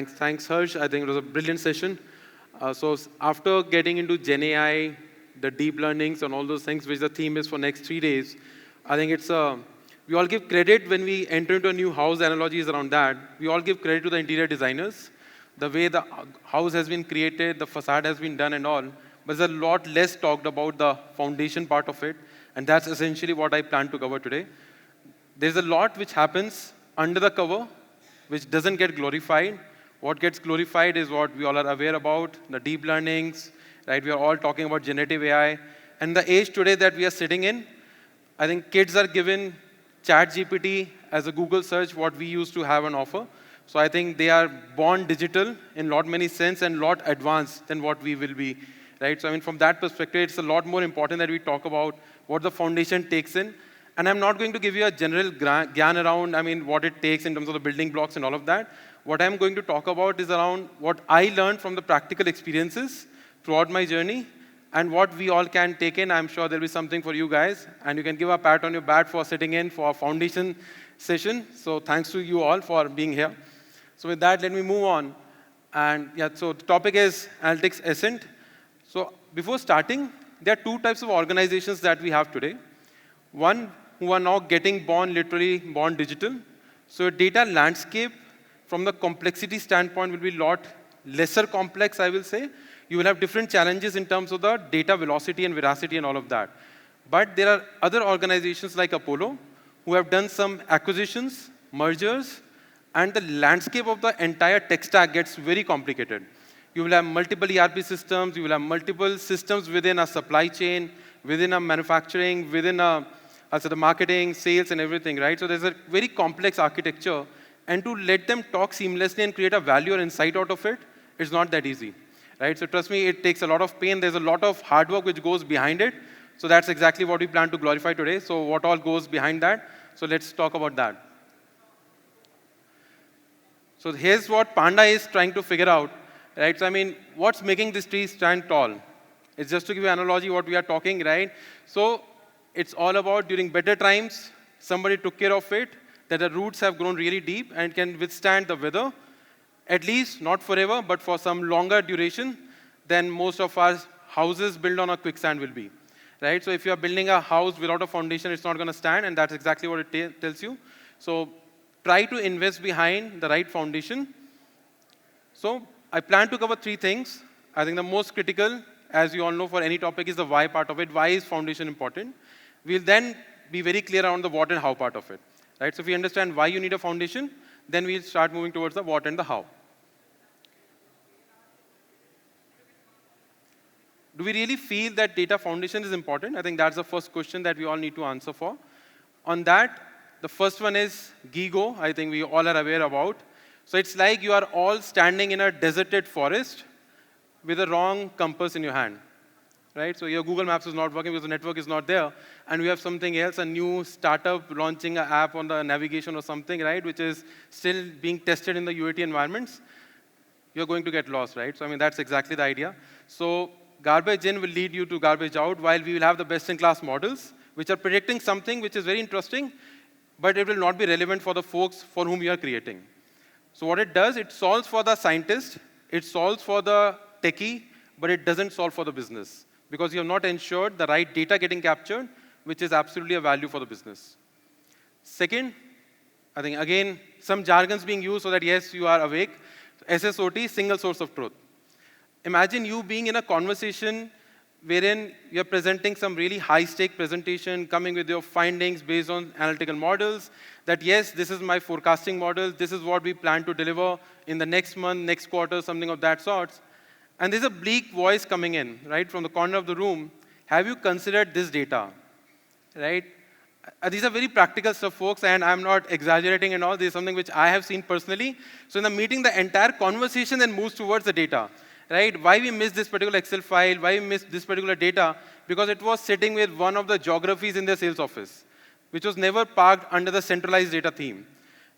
Thanks, Harsh. I think it was a brilliant session. After getting into Gen AI, the deep learnings and all those things, which the theme is for next 3 days, I think we all give credit when we enter into a new house. Analogy is around that. We all give credit to the interior designers, the way the house has been created, the facade has been done, and all. But there's a lot less talked about the foundation part of it, and that's essentially what I plan to cover today. There's a lot which happens under the cover, which doesn't get glorified. What gets glorified is what we all are aware about, the deep learnings, right? We are all talking about generative AI. And the age today that we are sitting in, I think kids are given ChatGPT as a Google search, what we used to have on offer. So I think they are born digital in lot many sense and lot advanced than what we will be, right? So I mean, from that perspective, it's a lot more important that we talk about what the foundation takes in. And I'm not going to give you a general gyan around, I mean, what it takes in terms of the building blocks and all of that. What I'm going to talk about is around what I learned from the practical experiences throughout my journey and what we all can take in. I'm sure there'll be something for you guys. And you can give a pat on your back for sitting in for our foundation session. So thanks to you all for being here. So with that, let me move on. And yeah, so the topic is Analytics Ascent. So before starting, there are two types of organizations that we have today. One, who are now literally born digital. So data landscape from the complexity standpoint will be a lot lesser complex, I will say. You will have different challenges in terms of the data velocity and veracity and all of that. But there are other organizations like Apollo who have done some acquisitions, mergers, and the landscape of the entire tech stack gets very complicated. You will have multiple ERP systems, you will have multiple systems within a supply chain, within a manufacturing, within also the marketing, sales, and everything, right? So there's a very complex architecture, and to let them talk seamlessly and create a value or insight out of it, it's not that easy, right? So trust me, it takes a lot of pain. There's a lot of hard work which goes behind it. So that's exactly what we plan to glorify today. So what all goes behind that? So let's talk about that. So here's what Panda is trying to figure out, right? So I mean, what's making this tree stand tall? It's just to give you an analogy what we are talking, right? So it's all about during better times, somebody took care of it, that the roots have grown really deep and can withstand the weather, at least not forever, but for some longer duration than most of our houses built on a quicksand will be, right? So if you are building a house without a foundation, it's not going to stand, and that's exactly what it tells you. So try to invest behind the right foundation. So I plan to cover 3 things. I think the most critical, as you all know, for any topic is the why part of it. Why is foundation important? We'll then be very clear around the what and how part of it, right? So if we understand why you need a foundation, then we'll start moving towards the what and the how. Do we really feel that data foundation is important? I think that's the first question that we all need to answer for. On that, the first one is GIGO, I think we all are aware about. So it's like you are all standing in a deserted forest with a wrong compass in your hand, right? So your Google Maps is not working because the network is not there, and we have something else, a new startup launching an app on the navigation or something, right, which is still being tested in the UAT environments. You're going to get lost, right? So I mean, that's exactly the idea. So garbage in will lead you to garbage out, while we will have the best-in-class models, which are predicting something which is very interesting, but it will not be relevant for the folks for whom you are creating. So what it does, it solves for the scientist, it solves for the techie, but it doesn't solve for the business, because you have not ensured the right data getting captured, which is absolutely a value for the business. Second, I think, again, some jargons being used so that, yes, you are awake. SSOT, single source of truth. Imagine you being in a conversation wherein you're presenting some really high-stake presentation, coming with your findings based on analytical models, that, yes, this is my forecasting model, this is what we plan to deliver in the next month, next quarter, something of that sort. And there's a bleak voice coming in, right, from the corner of the room. Have you considered this data, right? These are very practical stuff, folks, and I'm not exaggerating and all. This is something which I have seen personally. So in the meeting, the entire conversation then moves towards the data, right? Why we missed this particular Excel file, why we missed this particular data? Because it was sitting with one of the geographies in their sales office, which was never parked under the centralized data theme.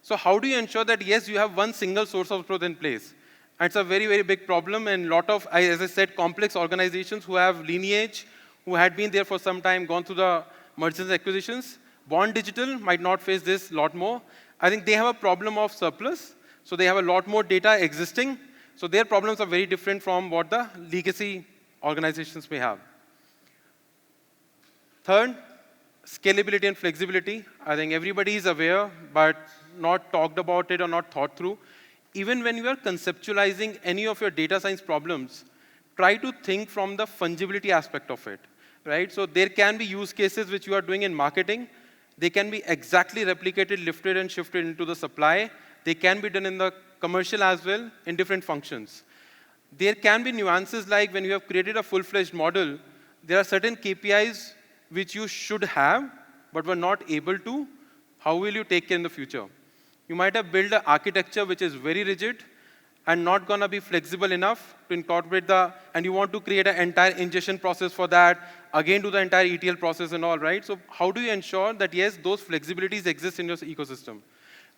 So how do you ensure that, yes, you have one single source of truth in place? And it's a very, very big problem, and a lot of, as I said, complex organizations who have lineage, who had been there for some time, gone through the mergers and acquisitions. Born digital might not face this a lot more. I think they have a problem of surplus. So they have a lot more data existing. So their problems are very different from what the legacy organizations may have. Third, scalability and flexibility. I think everybody is aware, but not talked about it or not thought through. Even when you are conceptualizing any of your data science problems, try to think from the fungibility aspect of it, right? So there can be use cases which you are doing in marketing. They can be exactly replicated, lifted, and shifted into the supply. They can be done in the commercial as well in different functions. There can be nuances like when you have created a full-fledged model, there are certain KPIs which you should have but were not able to. How will you take care in the future? You might have built an architecture which is very rigid and not going to be flexible enough to incorporate and you want to create an entire ingestion process for that, again do the entire ETL process and all, right? So how do you ensure that, yes, those flexibilities exist in your ecosystem?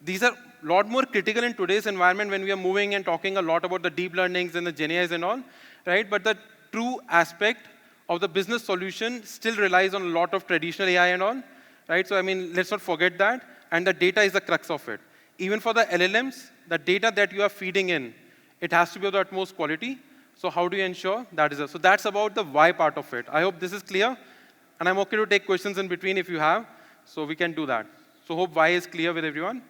These are a lot more critical in today's environment when we are moving and talking a lot about the deep learnings and the GenAIs and all, right? But the true aspect of the business solution still relies on a lot of traditional AI and all, right? So, I mean, let's not forget that. And the data is the crux of it. Even for the LLMs, the data that you are feeding in, it has to be of the utmost quality. So how do you ensure that is? So that's about the why part of it. I hope this is clear. And I'm okay to take questions in between if you have. So we can do that. So hope why is clear with everyone.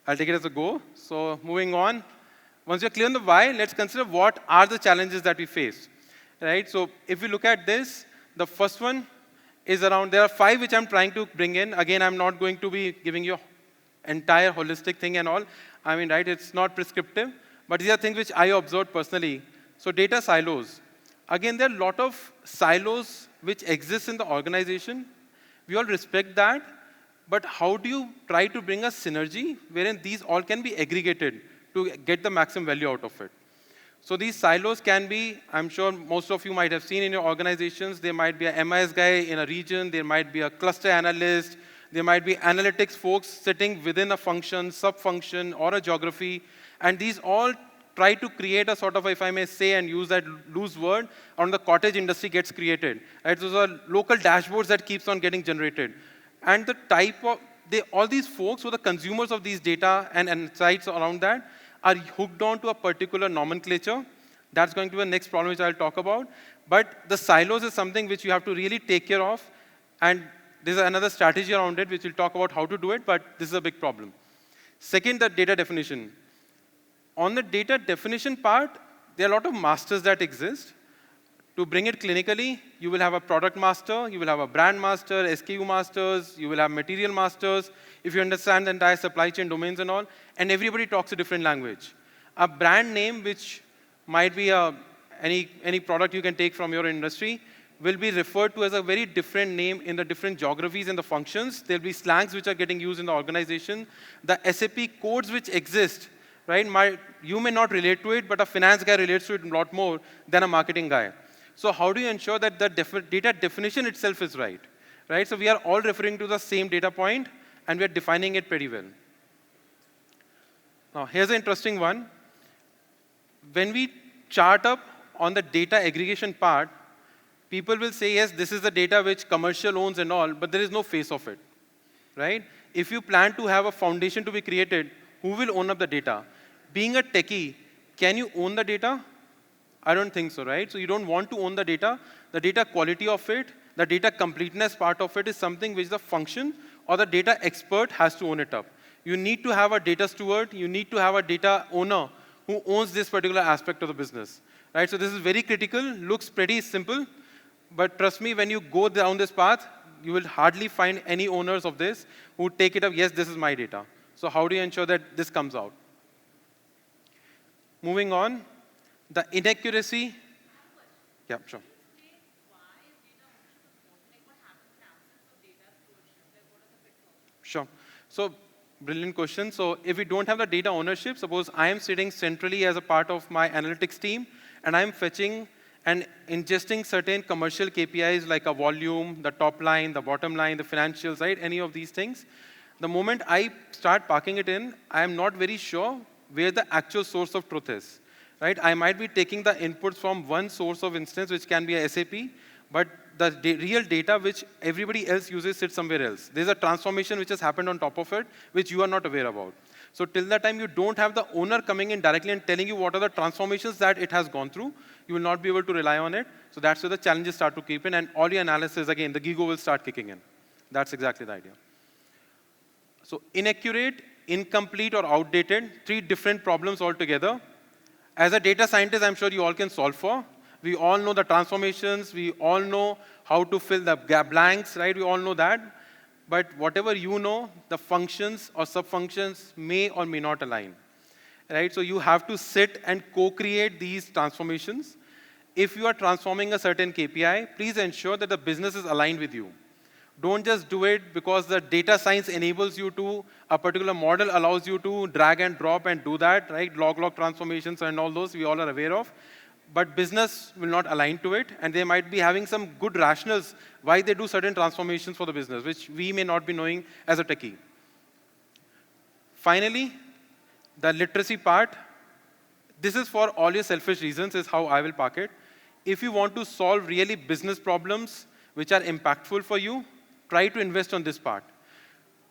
I'll take it as a go. So moving on. Once you're clear on the why, let's consider what are the challenges that we face. Right? So if we look at this, the first one is around, there are 5 which I'm trying to bring in. Again, I'm not going to be giving you entire holistic thing and all. I mean, right, it's not prescriptive. But these are things which I observed personally. So data silos. Again, there are a lot of silos which exist in the organization. We all respect that. But how do you try to bring a synergy wherein these all can be aggregated to get the maximum value out of it? So these silos can be, I'm sure most of you might have seen in your organizations, there might be an MIS guy in a region, there might be a cluster analyst, there might be analytics folks sitting within a function, sub-function, or a geography, and these all try to create a sort of, if I may say and use that loose word, on the cottage industry gets created. Right? Those are local dashboards that keeps on getting generated. And the type of, all these folks who are the consumers of these data and insights around that are hooked on to a particular nomenclature. That's going to be the next problem which I'll talk about. But the silos is something which you have to really take care of. And there's another strategy around it which we'll talk about how to do it, but this is a big problem. Second, the data definition. On the data definition part, there are a lot of masters that exist. To bring it clinically, you will have a product master, you will have a brand master, SKU masters, you will have material masters, if you understand the entire supply chain domains and all, and everybody talks a different language. A brand name, which might be any product you can take from your industry, will be referred to as a very different name in the different geographies and the functions. There'll be slangs which are getting used in the organization. The SAP codes which exist, right? You may not relate to it, but a finance guy relates to it a lot more than a marketing guy. So how do you ensure that the data definition itself is right? Right? So we are all referring to the same data point, and we are defining it pretty well. Now, here's an interesting one. When we chart up on the data aggregation part, people will say, yes, this is the data which commercial owns and all, but there is no face of it. Right? If you plan to have a foundation to be created, who will own up the data? Being a techie, can you own the data? I don't think so, right? So you don't want to own the data quality of it, the data completeness part of it is something which the function or the data expert has to own it up. You need to have a data steward, you need to have a data owner who owns this particular aspect of the business, right? So this is very critical, looks pretty simple, but trust me, when you go down this path, you will hardly find any owners of this who take it up, yes, this is my data. So how do you ensure that this comes out? Moving on. The inaccuracy, yeah, sure. Sure. So, brilliant question. So, if we don't have the data ownership, suppose I am sitting centrally as a part of my analytics team, and I'm fetching and ingesting certain commercial KPIs like a volume, the top line, the bottom line, the financials, right? Any of these things. The moment I start parking it in, I am not very sure where the actual source of truth is. Right? I might be taking the inputs from one source of instance, which can be a SAP, but the real data which everybody else uses sits somewhere else. There's a transformation which has happened on top of it, which you are not aware about. So till the time you don't have the owner coming in directly and telling you what are the transformations that it has gone through, you will not be able to rely on it. So that's where the challenges start to keep in, and all your analysis, again, the gigo will start kicking in. That's exactly the idea. So inaccurate, incomplete, or outdated, three different problems altogether. As a data scientist, I'm sure you all can solve for. We all know the transformations. We all know how to fill the blanks, right? We all know that. But whatever you know, the functions or sub-functions may or may not align, right? So you have to sit and co-create these transformations. If you are transforming a certain KPI, please ensure that the business is aligned with you. Don't just do it because the data science enables you to, a particular model allows you to drag and drop and do that, right? Log transformations and all those we all are aware of. But business will not align to it, and they might be having some good rationales why they do certain transformations for the business, which we may not be knowing as a techie. Finally, the literacy part. This is for all your selfish reasons, is how I will park it. If you want to solve really business problems which are impactful for you, try to invest on this part.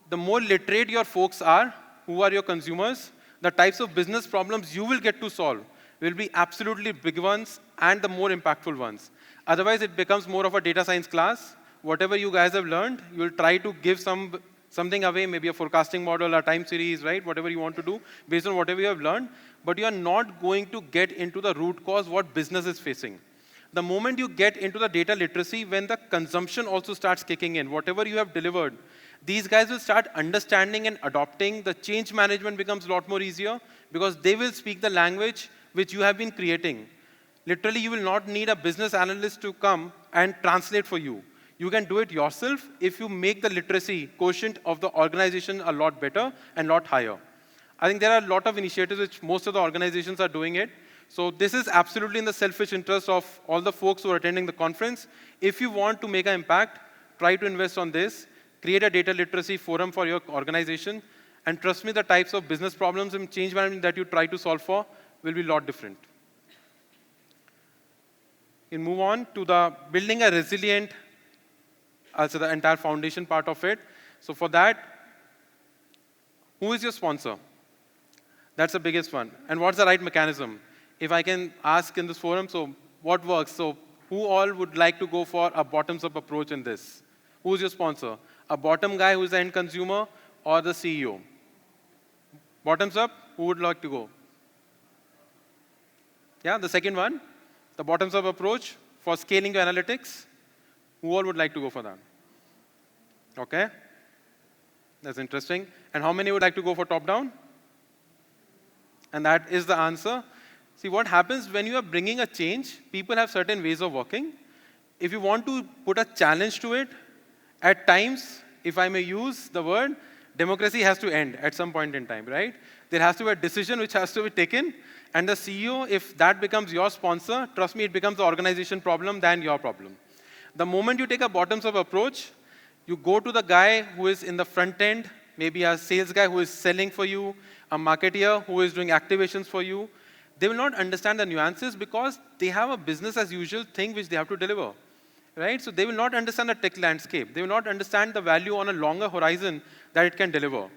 The more literate your folks are, who are your consumers, the types of business problems you will get to solve will be absolutely big ones and the more impactful ones. Otherwise, it becomes more of a data science class. Whatever you guys have learned, you will try to give something away, maybe a forecasting model, a time series, right? Whatever you want to do based on whatever you have learned. But you are not going to get into the root cause what business is facing. The moment you get into the data literacy, when the consumption also starts kicking in, whatever you have delivered, these guys will start understanding and adopting. The change management becomes a lot more easier because they will speak the language which you have been creating. Literally, you will not need a business analyst to come and translate for you. You can do it yourself if you make the literacy quotient of the organization a lot better and a lot higher. I think there are a lot of initiatives which most of the organizations are doing it. So this is absolutely in the selfish interest of all the folks who are attending the conference. If you want to make an impact, try to invest on this. Create a data literacy forum for your organization. And trust me, the types of business problems and change management that you try to solve for will be a lot different. We move on to the building a resilient, also the entire foundation part of it. So for that, who is your sponsor? That's the biggest one. And what's the right mechanism? If I can ask in this forum, so what works? So who all would like to go for a bottoms-up approach in this? Who's your sponsor? A bottom guy who's the end consumer or the CEO? Bottoms up, who would like to go? Yeah, the second one, the bottoms-up approach for scaling your analytics. Who all would like to go for that? Okay, that's interesting. And how many would like to go for top-down? And that is the answer. See, what happens when you are bringing a change, people have certain ways of working. If you want to put a challenge to it, at times, if I may use the word, democracy has to end at some point in time, right? There has to be a decision which has to be taken. And the CEO, if that becomes your sponsor, trust me, it becomes the organization problem than your problem. The moment you take a bottoms-up approach, you go to the guy who is in the front end, maybe a sales guy who is selling for you, a marketeer who is doing activations for you. They will not understand the nuances because they have a business as usual thing which they have to deliver, right? So they will not understand the tech landscape. They will not understand the value on a longer horizon that it can deliver.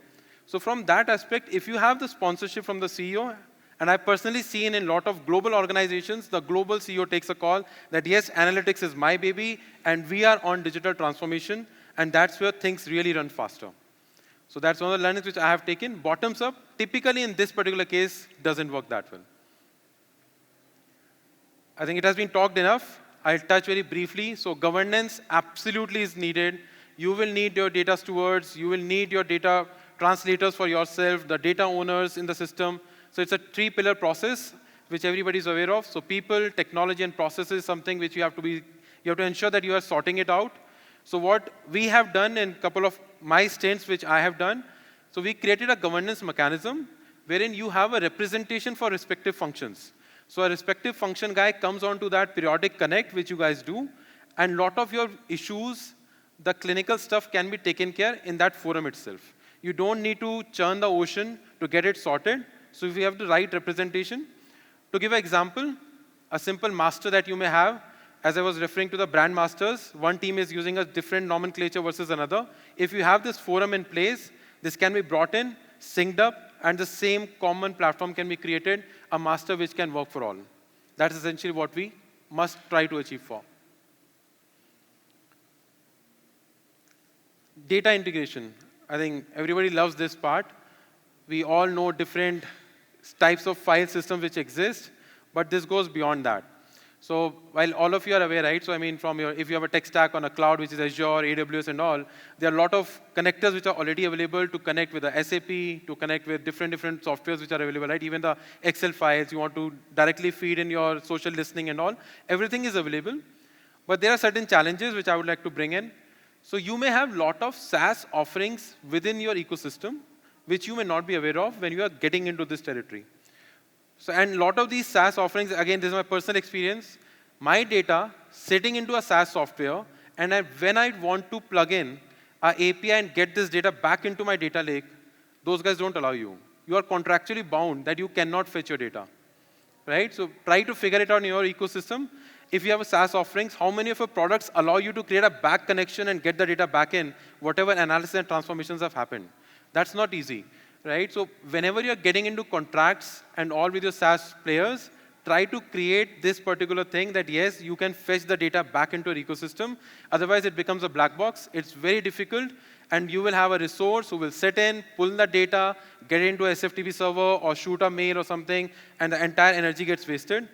So from that aspect, if you have the sponsorship from the CEO, and I've personally seen in a lot of global organizations, the global CEO takes a call that yes, analytics is my baby, and we are on digital transformation, and that's where things really run faster. So that's one of the learnings which I have taken. Bottoms up, typically in this particular case, doesn't work that well. I think it has been talked enough. I'll touch very briefly. So governance absolutely is needed. You will need your data stewards. You will need your data translators for yourself, the data owners in the system. So it's a three-pillar process which everybody is aware of. So people, technology, and process is something which you have to ensure that you are sorting it out. So what we have done in a couple of my stints which I have done, so we created a governance mechanism wherein you have a representation for respective functions. So a respective function guy comes onto that periodic connect, which you guys do, and a lot of your issues, the clinical stuff can be taken care in that forum itself. You don't need to churn the ocean to get it sorted. So if you have the right representation, to give an example, a simple master that you may have, as I was referring to the brand masters, one team is using a different nomenclature versus another. If you have this forum in place, this can be brought in, synced up, and the same common platform can be created, a master which can work for all. That's essentially what we must try to achieve for. Data integration. I think everybody loves this part. We all know different types of file systems which exist, but this goes beyond that. So while all of you are aware, right? So I mean, if you have a tech stack on a cloud, which is Azure, AWS, and all, there are a lot of connectors which are already available to connect with the SAP, to connect with different softwares which are available, right? Even the Excel files, you want to directly feed in your social listening and all, everything is available. But there are certain challenges which I would like to bring in. So you may have a lot of SaaS offerings within your ecosystem, which you may not be aware of when you are getting into this territory. So, and a lot of these SaaS offerings, again, this is my personal experience, my data sitting into a SaaS software, and when I want to plug in an API and get this data back into my data lake, those guys don't allow you. You are contractually bound that you cannot fetch your data, right? So try to figure it out in your ecosystem. If you have a SaaS offerings, how many of your products allow you to create a back connection and get the data back in, whatever analysis and transformations have happened? That's not easy. Right? So whenever you're getting into contracts and all with your SaaS players, try to create this particular thing that yes, you can fetch the data back into your ecosystem. Otherwise, it becomes a black box. It's very difficult, and you will have a resource who will sit in, pull the data, get into a SFTP server or shoot a mail or something, and the entire energy gets wasted.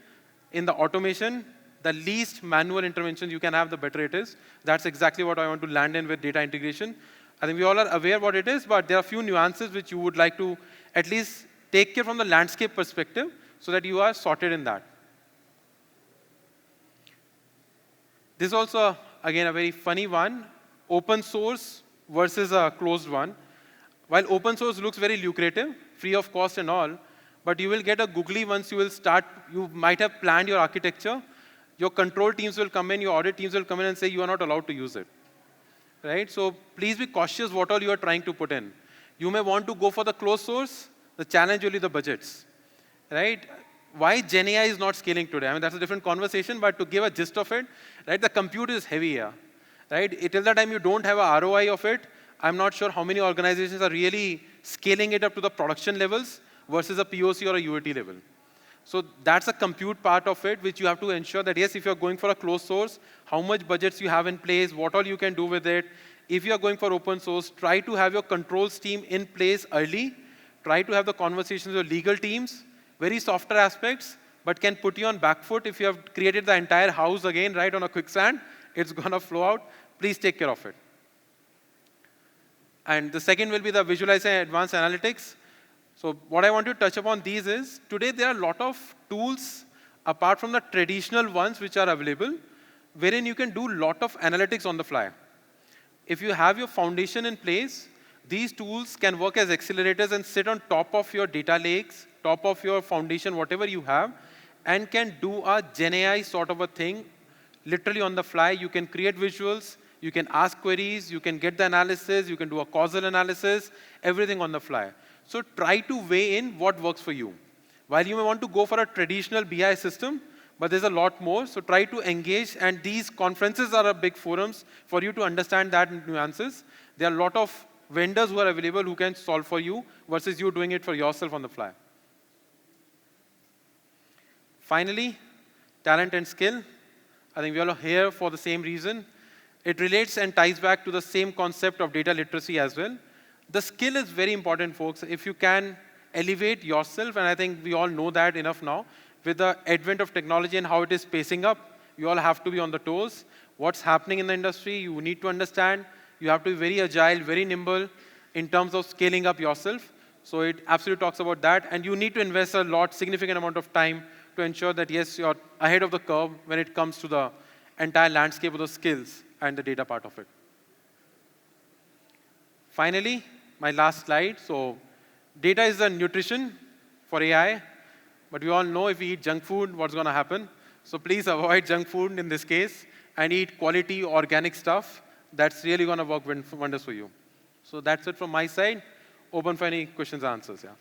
In the automation, the least manual intervention you can have, the better it is. That's exactly what I want to land in with data integration. I think we all are aware what it is, but there are a few nuances which you would like to at least take care from the landscape perspective so that you are sorted in that. This is also, again, a very funny one, open source versus a closed one. While open source looks very lucrative, free of cost and all, but you will get a googly once you will start, you might have planned your architecture, your control teams will come in, your audit teams will come in and say you are not allowed to use it. Right? So please be cautious what all you are trying to put in. You may want to go for the closed source. The challenge will be the budgets. Right? Why GenAI is not scaling today? I mean, that's a different conversation, but to give a gist of it, right, the compute is heavy here. Right? Till the time you don't have a ROI of it, I'm not sure how many organizations are really scaling it up to the production levels versus a POC or a UAT level. So that's a compute part of it, which you have to ensure that, yes, if you're going for a closed source, how much budgets you have in place, what all you can do with it. If you're going for open source, try to have your controls team in place early. Try to have the conversations with legal teams, very softer aspects, but can put you on back foot. If you have created the entire house again, right, on a quicksand, it's going to flow out. Please take care of it. And the second will be the visualizing advanced analytics. So what I want to touch upon these is, today there are a lot of tools, apart from the traditional ones which are available, wherein you can do a lot of analytics on the fly. If you have your foundation in place, these tools can work as accelerators and sit on top of your data lakes, top of your foundation, whatever you have, and can do a GenAI sort of a thing, literally on the fly. You can create visuals, you can ask queries, you can get the analysis, you can do a causal analysis, everything on the fly. So try to weigh in what works for you. While you may want to go for a traditional BI system, but there's a lot more, so try to engage, and these conferences are a big forums for you to understand that nuances. There are a lot of vendors who are available who can solve for you versus you doing it for yourself on the fly. Finally, talent and skill. I think we all are here for the same reason. It relates and ties back to the same concept of data literacy as well. The skill is very important, folks. If you can elevate yourself, and I think we all know that enough now, with the advent of technology and how it is pacing up, you all have to be on the toes. What's happening in the industry, you need to understand. You have to be very agile, very nimble in terms of scaling up yourself. So it absolutely talks about that. And you need to invest a significant amount of time to ensure that, yes, you're ahead of the curve when it comes to the entire landscape of the skills and the data part of it. Finally, my last slide. So data is the nutrition for AI. But we all know if we eat junk food, what's going to happen. So please avoid junk food in this case and eat quality organic stuff. That's really going to work wonders for you. So that's it from my side. Open for any questions and answers. Yeah.